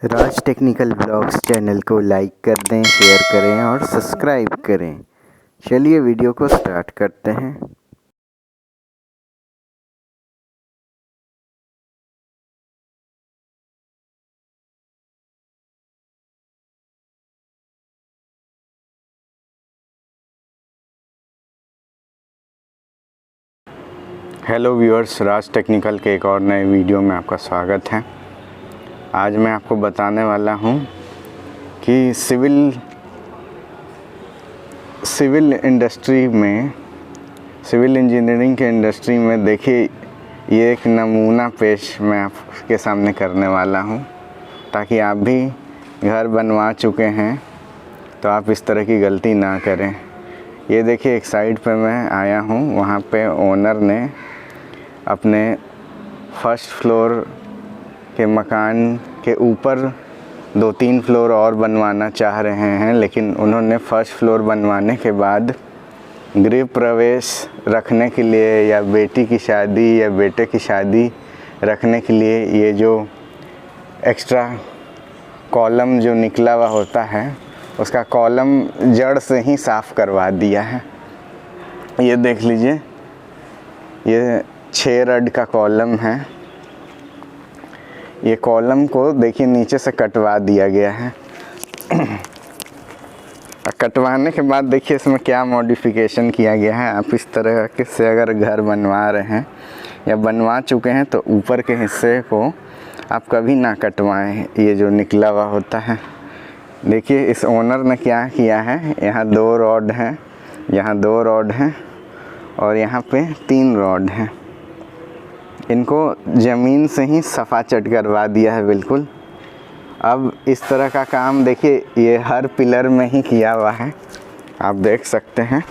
राज technical blogs channel को like कर दें, शेयर करें और सब्सक्राइब करें। चलिए वीडियो को स्टार्ट करते हैं। हेलो व्यूअर्स, राज टेक्निकल के एक और नए वीडियो में आपका स्वागत है। आज मैं आपको बताने वाला हूं कि सिविल इंडस्ट्री में, सिविल इंजीनियरिंग के इंडस्ट्री में देखिए, ये एक नमूना पेश मैं आपके सामने करने वाला हूं, ताकि आप भी घर बनवा चुके हैं तो आप इस तरह की गलती ना करें। ये देखिए, एक साइड पे मैं आया हूं, वहाँ पे ओनर ने अपने फर्स्ट फ्लोर के मकान के ऊपर 2-3 फ्लोर और बनवाना चाह रहे हैं, लेकिन उन्होंने फर्स्ट फ्लोर बनवाने के बाद गृह प्रवेश रखने के लिए या बेटी की शादी या बेटे की शादी रखने के लिए ये जो एक्स्ट्रा कॉलम जो निकला हुआ होता है, उसका कॉलम जड़ से ही साफ़ करवा दिया है। ये देख लीजिए, ये 6 रड का कॉलम है। ये कॉलम को देखिए नीचे से कटवा दिया गया है। कटवाने के बाद देखिए इसमें क्या मॉडिफिकेशन किया गया है। आप इस तरह के से अगर घर बनवा रहे हैं या बनवा चुके हैं तो ऊपर के हिस्से को आप कभी ना कटवाएं, ये जो निकला हुआ होता है। देखिए इस ओनर ने क्या किया है, यहाँ 2 रॉड हैं, यहाँ 2 रॉड हैं और यहाँ पे 3 रॉड हैं। इनको ज़मीन से ही सफ़ा चट करवा दिया है बिल्कुल। अब इस तरह का काम देखिए, ये हर पिलर में ही किया हुआ है, आप देख सकते हैं।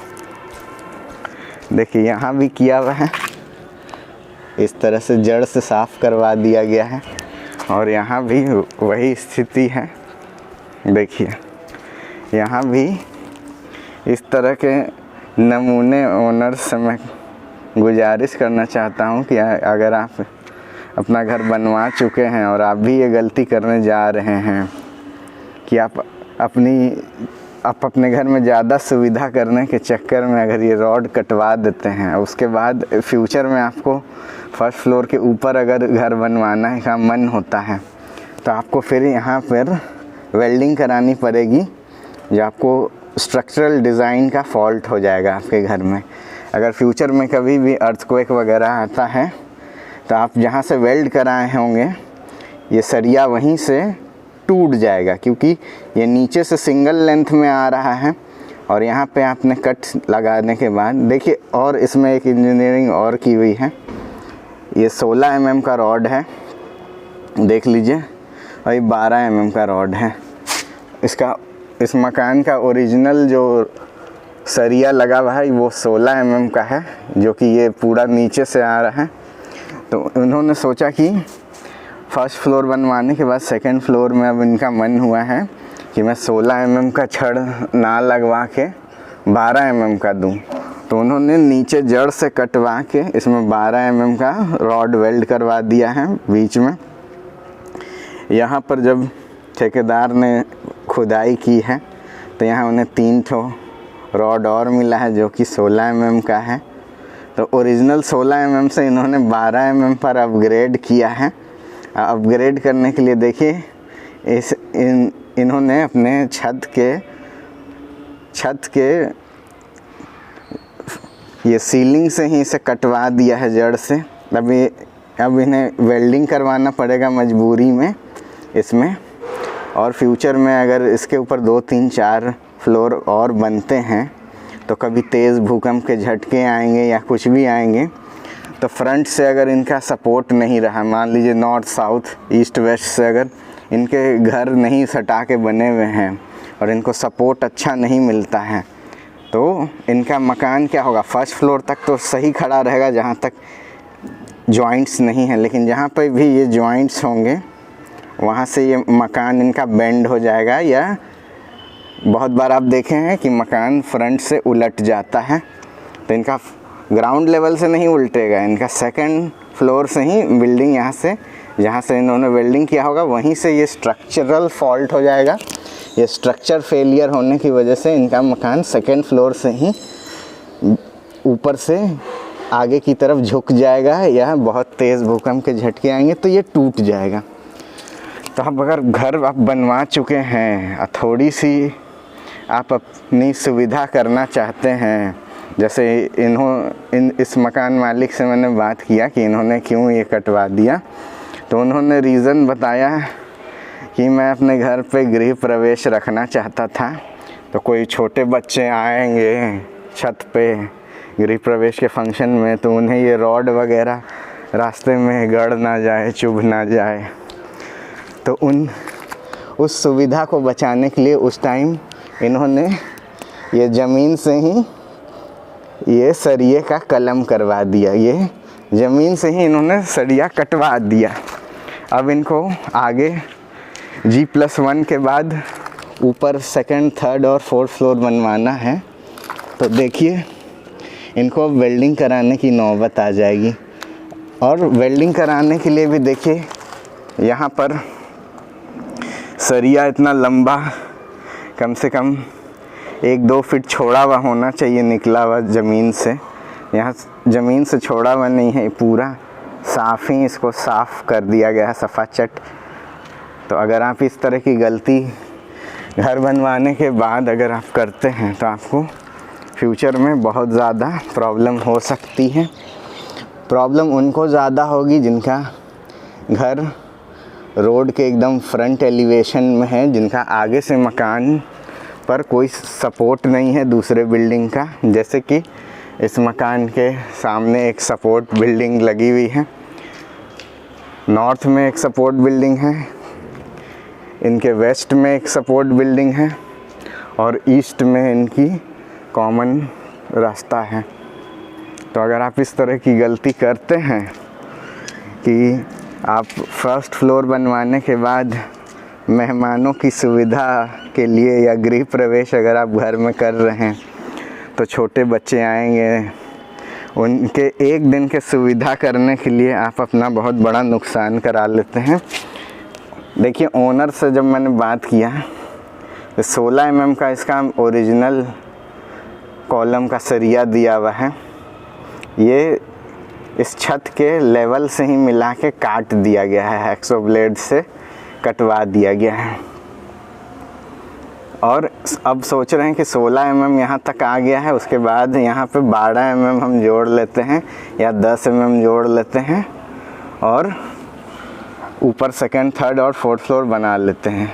देखिए यहाँ भी किया हुआ है, इस तरह से जड़ से साफ़ करवा दिया गया है और यहाँ भी वही स्थिति है। देखिए यहाँ भी इस तरह के नमूने ओनर से मैं गुजारिश करना चाहता हूँ कि अगर आप अपना घर बनवा चुके हैं और आप भी ये गलती करने जा रहे हैं कि आप अपने घर में ज़्यादा सुविधा करने के चक्कर में अगर ये रॉड कटवा देते हैं, उसके बाद फ्यूचर में आपको फर्स्ट फ्लोर के ऊपर अगर घर बनवाना का मन होता है तो आपको फिर यहाँ पर वेल्डिंग करानी पड़ेगी, जो आपको स्ट्रक्चरल डिज़ाइन का फॉल्ट हो जाएगा आपके घर में। अगर फ्यूचर में कभी भी अर्थक्वेक वगैरह आता है तो आप जहाँ से वेल्ड कराए होंगे ये सरिया वहीं से टूट जाएगा, क्योंकि ये नीचे से सिंगल लेंथ में आ रहा है और यहाँ पे आपने कट लगाने के बाद देखिए, और इसमें एक इंजीनियरिंग और की हुई है। ये 16 mm का रॉड है, देख लीजिए, और ये 12 mm का रॉड है। इस मकान का ओरिजिनल जो सरिया लगा हुआ है वो 16 mm का है, जो कि ये पूरा नीचे से आ रहा है। तो उन्होंने सोचा कि फर्स्ट फ्लोर बनवाने के बाद सेकंड फ्लोर में अब इनका मन हुआ है कि मैं 16 mm का छड़ ना लगवा के 12 mm का दूं। तो उन्होंने नीचे जड़ से कटवा के इसमें 12 mm का रॉड वेल्ड करवा दिया है बीच में। यहाँ पर जब ठेकेदार ने खुदाई की है तो यहाँ उन्हें 3 ठो रॉड और मिला है, जो कि 16 mm का है। तो ओरिजिनल 16 mm से इन्होंने 12 mm पर अपग्रेड किया है। अपग्रेड करने के लिए देखिए इन्होंने अपने छत के ये सीलिंग से ही इसे कटवा दिया है जड़ से। अब इन्हें वेल्डिंग करवाना पड़ेगा मजबूरी में इसमें, और फ्यूचर में अगर इसके ऊपर 2-3-4 फ्लोर और बनते हैं तो कभी तेज़ भूकंप के झटके आएंगे या कुछ भी आएंगे तो फ्रंट से अगर इनका सपोर्ट नहीं रहा, मान लीजिए नॉर्थ साउथ ईस्ट वेस्ट से अगर इनके घर नहीं सटा के बने हुए हैं और इनको सपोर्ट अच्छा नहीं मिलता है, तो इनका मकान क्या होगा, फर्स्ट फ्लोर तक तो सही खड़ा रहेगा जहाँ तक जॉइंट्स नहीं है, लेकिन जहाँ पर भी ये जॉइंट्स होंगे वहाँ से ये मकान इनका बेंड हो जाएगा। या बहुत बार आप देखे हैं कि मकान फ्रंट से उलट जाता है, तो इनका ग्राउंड लेवल से नहीं उल्टेगा, इनका सेकंड फ्लोर से ही बिल्डिंग यहाँ से जहाँ से इन्होंने वेल्डिंग किया होगा वहीं से ये स्ट्रक्चरल फॉल्ट हो जाएगा। ये स्ट्रक्चर फेलियर होने की वजह से इनका मकान सेकेंड फ्लोर से ही ऊपर से आगे की तरफ झुक जाएगा या बहुत तेज़ भूकंप के झटके आएंगे तो ये टूट जाएगा। तो आप अगर घर आप बनवा चुके हैं और थोड़ी सी आप अपनी सुविधा करना चाहते हैं, जैसे इस मकान मालिक से मैंने बात किया कि इन्होंने क्यों ये कटवा दिया, तो उन्होंने रीज़न बताया कि मैं अपने घर पे गृह प्रवेश रखना चाहता था, तो कोई छोटे बच्चे आएंगे छत पे गृह प्रवेश के फंक्शन में, तो उन्हें ये रॉड वगैरह रास्ते में गड़ ना जाए, चुभ ना जाए। तो उस सुविधा को बचाने के लिए उस टाइम इन्होंने ये ज़मीन से ही ये सरिये का कलम करवा दिया, ये ज़मीन से ही इन्होंने सरिया कटवा दिया। अब इनको आगे G+1 के बाद ऊपर सेकंड, थर्ड और फोर्थ फ्लोर बनवाना है। तो देखिए इनको वेल्डिंग कराने की नौबत आ जाएगी। और वेल्डिंग कराने के लिए भी देखिए यहाँ पर सरिया इतना लंबा, कम से कम 1-2 फीट छोड़ा हुआ होना चाहिए, निकला हुआ ज़मीन से। यहाँ ज़मीन से छोड़ा हुआ नहीं है, पूरा साफ़ ही इसको साफ़ कर दिया गया है, सफाचट। तो अगर आप इस तरह की गलती घर बनवाने के बाद अगर आप करते हैं तो आपको फ्यूचर में बहुत ज़्यादा प्रॉब्लम हो सकती है। प्रॉब्लम उनको ज़्यादा होगी जिनका घर रोड के एकदम फ्रंट एलिवेशन में है, जिनका आगे से मकान पर कोई सपोर्ट नहीं है दूसरे बिल्डिंग का। जैसे कि इस मकान के सामने एक सपोर्ट बिल्डिंग लगी हुई है, नॉर्थ में एक सपोर्ट बिल्डिंग है, इनके वेस्ट में एक सपोर्ट बिल्डिंग है और ईस्ट में इनकी कॉमन रास्ता है। तो अगर आप इस तरह की गलती करते हैं कि आप फर्स्ट फ्लोर बनवाने के बाद मेहमानों की सुविधा के लिए या गृह प्रवेश अगर आप घर में कर रहे हैं तो छोटे बच्चे आएंगे, उनके एक दिन के सुविधा करने के लिए आप अपना बहुत बड़ा नुकसान करा लेते हैं। देखिए ओनर से जब मैंने बात किया तो 16 mm का इसका ओरिजिनल कॉलम का सरिया दिया हुआ है, ये इस छत के लेवल से ही मिला के काट दिया गया है, हैक्सो ब्लेड से कटवा दिया गया है। और अब सोच रहे हैं कि 16 mm यहाँ तक आ गया है, उसके बाद यहाँ पे 12 mm हम जोड़ लेते हैं या 10 mm जोड़ लेते हैं और ऊपर सेकंड, थर्ड और फोर्थ फ्लोर बना लेते हैं।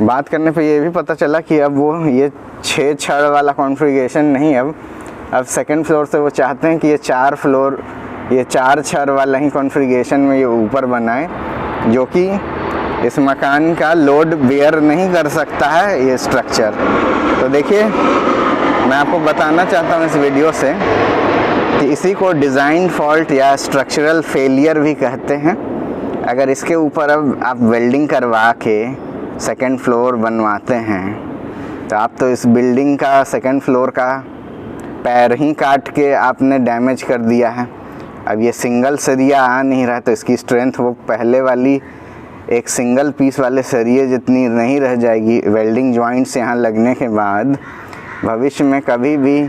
बात करने पे ये भी पता चला कि अब वो ये 6 छड़ वाला कॉन्फ़िगरेशन नहीं, अब सेकंड फ्लोर से वो चाहते हैं कि ये 4 छड़ वाला ही कॉन्फ़िगरेशन में ये ऊपर बनाए, जो कि इस मकान का लोड बेयर नहीं कर सकता है ये स्ट्रक्चर। तो देखिए मैं आपको बताना चाहता हूँ इस वीडियो से कि इसी को डिज़ाइन फॉल्ट या स्ट्रक्चरल फेलियर भी कहते हैं। अगर इसके ऊपर अब आप वेल्डिंग करवा के सेकंड फ्लोर बनवाते हैं तो आप तो इस बिल्डिंग का सेकंड फ्लोर का पैर ही काट के आपने डैमेज कर दिया है। अब ये सिंगल सरिया आ नहीं रहा तो इसकी स्ट्रेंथ वो पहले वाली एक सिंगल पीस वाले सरिये जितनी नहीं रह जाएगी। वेल्डिंग जॉइंट्स यहाँ लगने के बाद भविष्य में कभी भी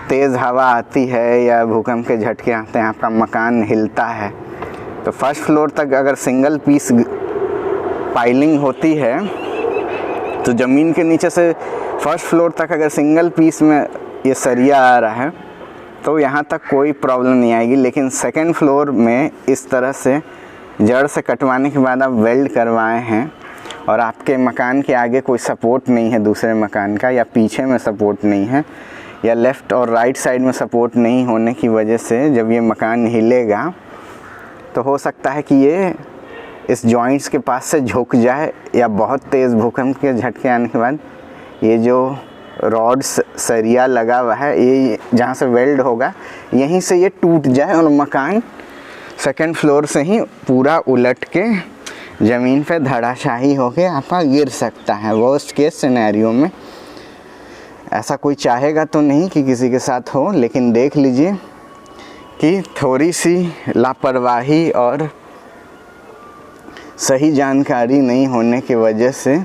तेज़ हवा आती है या भूकंप के झटके आते हैं, आपका मकान हिलता है, तो फर्स्ट फ्लोर तक अगर सिंगल पीस पाइलिंग होती है तो ज़मीन के नीचे से फर्स्ट फ्लोर तक अगर सिंगल पीस में ये सरिया आ रहा है तो यहाँ तक कोई प्रॉब्लम नहीं आएगी। लेकिन सेकंड फ्लोर में इस तरह से जड़ से कटवाने के बाद आप वेल्ड करवाए हैं और आपके मकान के आगे कोई सपोर्ट नहीं है दूसरे मकान का, या पीछे में सपोर्ट नहीं है, या लेफ़्ट और राइट साइड में सपोर्ट नहीं होने की वजह से जब ये मकान हिलेगा तो हो सकता है कि ये इस जॉइंट्स के पास से झुक जाए, या बहुत तेज़ भूकंप के झटके आने के बाद ये जो रॉड सरिया लगा हुआ है ये जहाँ से वेल्ड होगा यहीं से ये टूट जाए और मकान सेकंड फ्लोर से ही पूरा उलट के ज़मीन पे धड़ाशाही होके आपका गिर सकता है। वर्स्ट केस सिनेरियो में ऐसा कोई चाहेगा तो नहीं कि किसी के साथ हो, लेकिन देख लीजिए कि थोड़ी सी लापरवाही और सही जानकारी नहीं होने की वजह से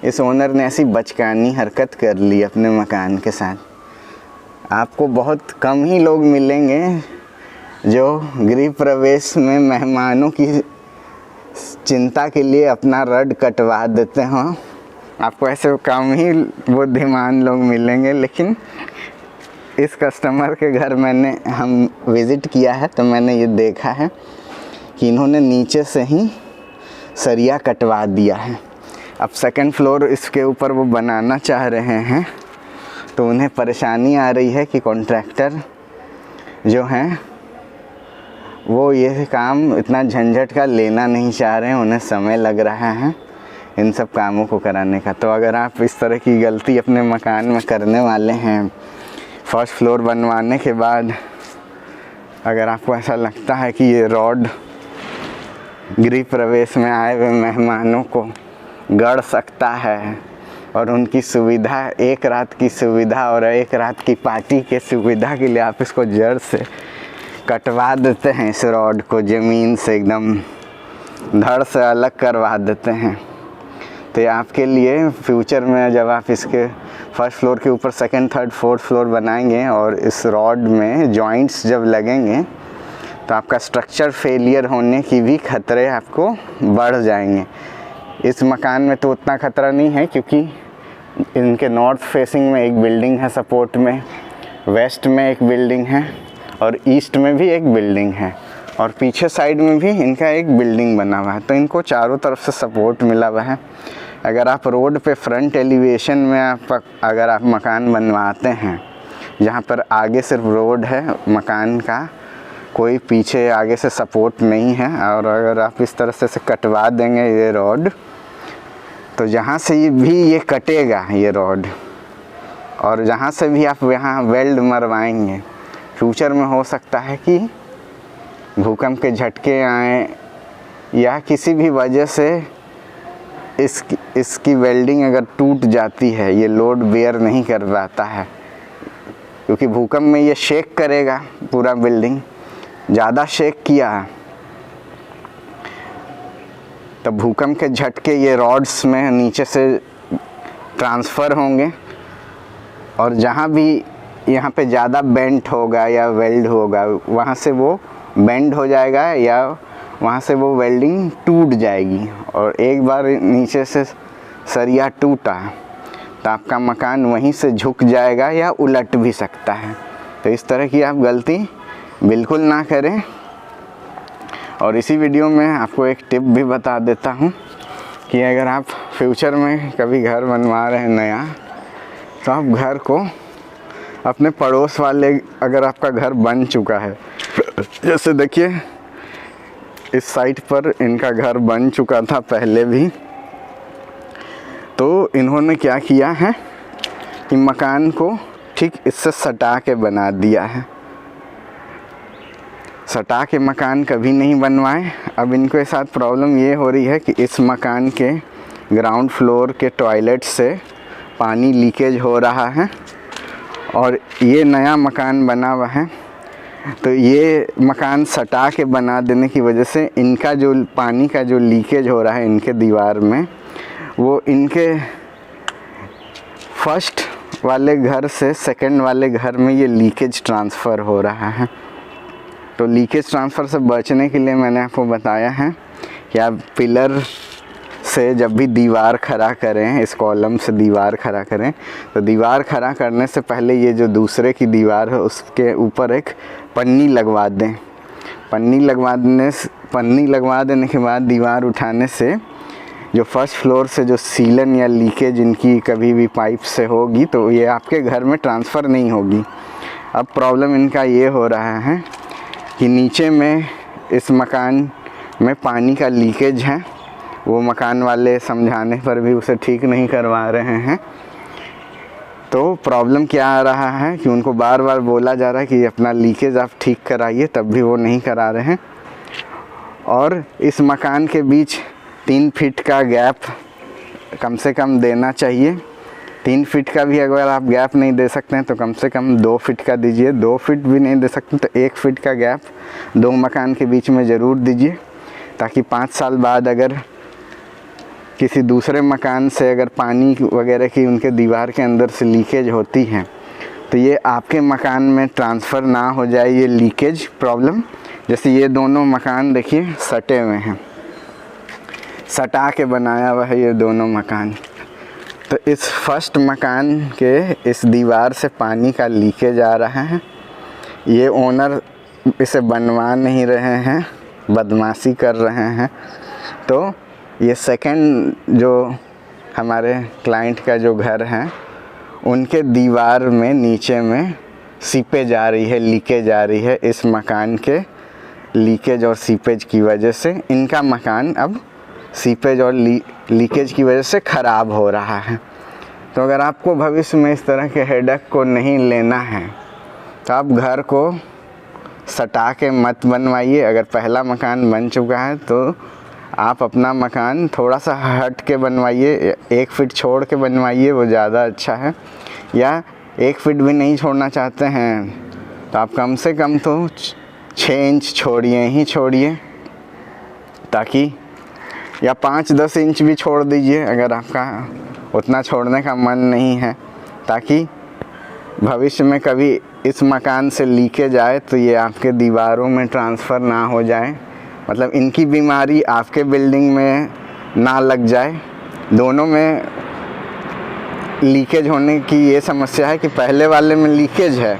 इस ओनर ने ऐसी बचकानी हरकत कर ली अपने मकान के साथ। आपको बहुत कम ही लोग मिलेंगे जो गृह प्रवेश में मेहमानों की चिंता के लिए अपना रड कटवा देते हों। आपको ऐसे कम ही बुद्धिमान लोग मिलेंगे, लेकिन इस कस्टमर के घर हम विज़िट किया है तो मैंने ये देखा है कि इन्होंने नीचे से ही सरिया कटवा दिया है। अब सेकंड फ्लोर इसके ऊपर वो बनाना चाह रहे हैं तो उन्हें परेशानी आ रही है कि कॉन्ट्रैक्टर जो हैं वो ये काम इतना झंझट का लेना नहीं चाह रहे हैं, उन्हें समय लग रहा है इन सब कामों को कराने का। तो अगर आप इस तरह की गलती अपने मकान में करने वाले हैं, फर्स्ट फ्लोर बनवाने के बाद अगर आपको ऐसा लगता है कि ये रॉड गृह प्रवेश में आए हुए मेहमानों को गड़ सकता है और उनकी सुविधा, एक रात की सुविधा और एक रात की पार्टी के सुविधा के लिए आप इसको जड़ से कटवा देते हैं, इस रॉड को ज़मीन से एकदम धड़ से अलग करवा देते हैं, तो ये आपके लिए फ्यूचर में जब आप इसके फर्स्ट फ्लोर के ऊपर सेकंड, थर्ड, फोर्थ फ्लोर बनाएंगे और इस रॉड में जॉइंट्स जब लगेंगे तो आपका स्ट्रक्चर फेलियर होने की भी खतरे आपको बढ़ जाएंगे। इस मकान में तो उतना खतरा नहीं है क्योंकि इनके नॉर्थ फेसिंग में एक बिल्डिंग है सपोर्ट में, वेस्ट में एक बिल्डिंग है और ईस्ट में भी एक बिल्डिंग है और पीछे साइड में भी इनका एक बिल्डिंग बना हुआ है, तो इनको चारों तरफ से सपोर्ट मिला हुआ है। अगर आप रोड पे फ्रंट एलिवेशन में अगर आप मकान बनवाते हैं जहाँ पर आगे सिर्फ रोड है, मकान का कोई पीछे आगे से सपोर्ट नहीं है, और अगर आप इस तरह से कटवा देंगे ये रॉड तो जहाँ से ये कटेगा ये रॉड और जहाँ से भी आप यहाँ वेल्ड मरवाएंगे, फ्यूचर में हो सकता है कि भूकंप के झटके आए या किसी भी वजह से इसकी वेल्डिंग अगर टूट जाती है, ये लोड बेयर नहीं कर पाता है क्योंकि भूकंप में ये शेक करेगा पूरा बिल्डिंग। ज़्यादा शेक किया तो भूकंप के झटके ये रॉड्स में नीचे से ट्रांसफ़र होंगे और जहाँ भी यहाँ पे ज़्यादा बेंट होगा या वेल्ड होगा वहाँ से वो बेंड हो जाएगा या वहाँ से वो वेल्डिंग टूट जाएगी, और एक बार नीचे से सरिया टूटा तो आपका मकान वहीं से झुक जाएगा या उलट भी सकता है। तो इस तरह की आप गलती बिल्कुल ना करें। और इसी वीडियो में आपको एक टिप भी बता देता हूँ कि अगर आप फ्यूचर में कभी घर बनवा रहे हैं नया, तो आप घर को अपने पड़ोस वाले, अगर आपका घर बन चुका है, जैसे देखिए इस साइट पर इनका घर बन चुका था पहले भी, तो इन्होंने क्या किया है कि मकान को ठीक इससे सटा के बना दिया है। सटा के मकान कभी नहीं बनवाएं। अब इनके साथ प्रॉब्लम ये हो रही है कि इस मकान के ग्राउंड फ्लोर के टॉयलेट से पानी लीकेज हो रहा है और ये नया मकान बना हुआ है, तो ये मकान सटा के बना देने की वजह से इनका जो पानी का जो लीकेज हो रहा है इनके दीवार में, वो इनके फर्स्ट वाले घर से सेकंड वाले घर में ये लीकेज ट्रांसफ़र हो रहा है। तो लीकेज ट्रांसफ़र से बचने के लिए मैंने आपको बताया है कि आप पिलर से जब भी दीवार खड़ा करें, इस कॉलम से दीवार खड़ा करें, तो दीवार खड़ा करने से पहले ये जो दूसरे की दीवार है उसके ऊपर एक पन्नी लगवा दें। पन्नी लगवा देने के बाद दीवार उठाने से जो फर्स्ट फ्लोर से जो सीलन या लीकेज इनकी कभी भी पाइप से होगी तो ये आपके घर में ट्रांसफ़र नहीं होगी। अब प्रॉब्लम इनका ये हो रहा है कि नीचे में इस मकान में पानी का लीकेज है, वो मकान वाले समझाने पर भी उसे ठीक नहीं करवा रहे हैं। तो प्रॉब्लम क्या आ रहा है कि उनको बार बार बोला जा रहा है कि अपना लीकेज आप ठीक कराइए, तब भी वो नहीं करा रहे हैं। और इस मकान के बीच 3 फीट का गैप कम से कम देना चाहिए। 3 फीट का भी अगर आप गैप नहीं दे सकते हैं तो कम से कम 2 फीट का दीजिए। 2 फीट भी नहीं दे सकते तो 1 फीट का गैप 2 मकान के बीच में ज़रूर दीजिए, ताकि 5 साल बाद अगर किसी दूसरे मकान से अगर पानी वगैरह की उनके दीवार के अंदर से लीकेज होती है तो ये आपके मकान में ट्रांसफ़र ना हो जाए ये लीकेज प्रॉब्लम। जैसे ये दोनों मकान देखिए सटे हुए हैं, सटा के बनाया हुआ है ये दोनों मकान। तो इस फर्स्ट मकान के इस दीवार से पानी का लीकेज आ रहा है, ये ओनर इसे बनवा नहीं रहे हैं, बदमाशी कर रहे हैं। तो ये सेकंड जो हमारे क्लाइंट का जो घर है उनके दीवार में नीचे में सीपेज आ रही है, लीकेज आ रही है। इस मकान के लीकेज और सीपेज की वजह से इनका मकान अब सीपेज और लीकेज की वजह से ख़राब हो रहा है। तो अगर आपको भविष्य में इस तरह के हेडेक को नहीं लेना है तो आप घर को सटा के मत बनवाइए। अगर पहला मकान बन चुका है तो आप अपना मकान थोड़ा सा हट के बनवाइए, 1 फीट छोड़ के बनवाइए, वो ज़्यादा अच्छा है। या 1 फीट भी नहीं छोड़ना चाहते हैं तो आप कम से कम तो 6 इंच छोड़िए, ताकि या 5-10 इंच भी छोड़ दीजिए अगर आपका उतना छोड़ने का मन नहीं है, ताकि भविष्य में कभी इस मकान से लीकेज आए तो ये आपके दीवारों में ट्रांसफ़र ना हो जाए, मतलब इनकी बीमारी आपके बिल्डिंग में ना लग जाए। दोनों में लीकेज होने की ये समस्या है कि पहले वाले में लीकेज है,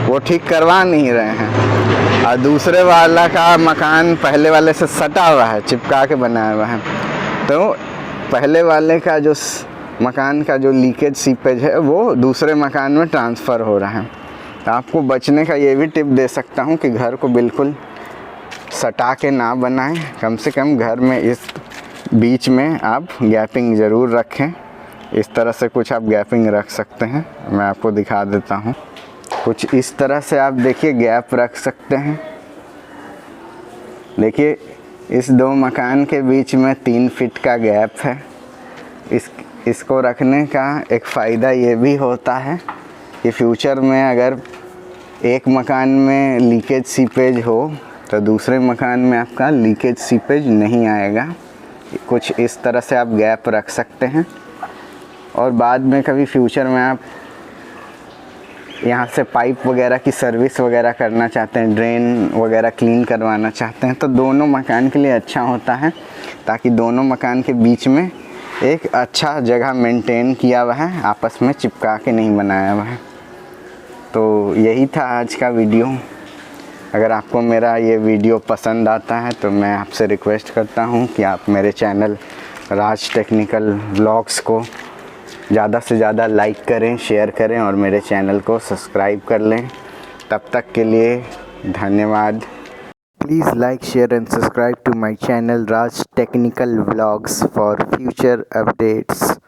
वो ठीक करवा नहीं रहे हैं, और दूसरे वाला का मकान पहले वाले से सटा हुआ है, चिपका के बनाया हुआ है। तो पहले वाले का जो मकान का जो लीकेज सीपेज है वो दूसरे मकान में ट्रांसफ़र हो रहा है। तो आपको बचने का ये भी टिप दे सकता हूँ कि घर को बिल्कुल सटा के ना बनाएं, कम से कम घर में इस बीच में आप गैपिंग ज़रूर रखें। इस तरह से कुछ आप गैपिंग रख सकते हैं, मैं आपको दिखा देता हूँ। कुछ इस तरह से आप देखिए गैप रख सकते हैं। देखिए इस 2 मकान के बीच में 3 फीट का गैप है। इसको रखने का एक फ़ायदा ये भी होता है कि फ्यूचर में अगर एक मकान में लीकेज सीपेज हो तो दूसरे मकान में आपका लीकेज सीपेज नहीं आएगा। कुछ इस तरह से आप गैप रख सकते हैं, और बाद में कभी फ्यूचर में आप यहाँ से पाइप वगैरह की सर्विस वगैरह करना चाहते हैं, ड्रेन वगैरह क्लीन करवाना चाहते हैं, तो दोनों मकान के लिए अच्छा होता है, ताकि दोनों मकान के बीच में एक अच्छा जगह मेंटेन किया हुआ है, आपस में चिपका के नहीं बनाया हुआ है। तो यही था आज का वीडियो। अगर आपको मेरा ये वीडियो पसंद आता है तो मैं आपसे रिक्वेस्ट करता हूँ कि आप मेरे चैनल राज टेक्निकल व्लॉग्स को ज़्यादा से ज़्यादा लाइक करें, शेयर करें और मेरे चैनल को सब्सक्राइब कर लें। तब तक के लिए धन्यवाद। Please like, share and subscribe to my channel Raj Technical Vlogs for future updates.